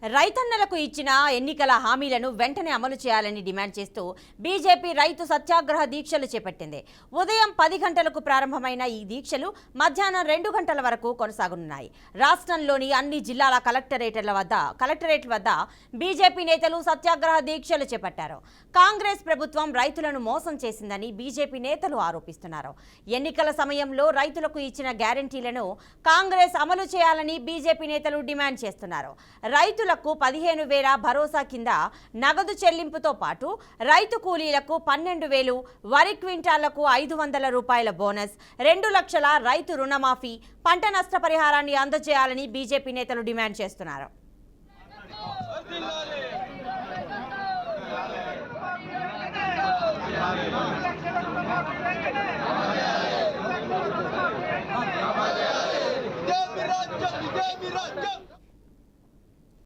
రైతన్నలకు ఇచ్చిన ఎన్నికల హామీలను వెంటనే అమలు చేయాలని డిమాండ్ చేస్తూ బీజేపీ రైతు సత్యాగ్రహ దీక్షలు చేపట్టింది. ఉదయం 10 గంటలకు ప్రారంభమైన ఈ దీక్షలు మధ్యాహ్నం 2 గంటల వరకు కొనసాగనున్నాయి. రాష్ట్రంలోని అన్ని జిల్లాల కలెక్టరేట్ వద్ద బీజేపీ నేతలు సత్యాగ్రహ దీక్షలు చేపట్టారు. కాంగ్రెస్ ప్రభుత్వం రైతులను మోసం చేసిందని బీజేపీ నేతలు ఆరోపిస్తున్నారు. ఎన్నికల సమయంలో రైతులకు ఇచ్చిన గ్యారెంటీలను కాంగ్రెస్ అమలు చేయాలని బీజేపీ నేతలు డిమాండ్ చేస్తున్నారు. రైతులకు 15,000 భరోసా కింద నగదు చెల్లింపుతో పాటు రైతు కూలీలకు 12,000, వరి క్వింటాళ్లకు 500 రూపాయల బోనస్, 2 లక్షల రైతు రుణమాఫీ, పంట నష్టపరిహారాన్ని అందజేయాలని బీజేపీ నేతలు డిమాండ్ చేస్తున్నారు.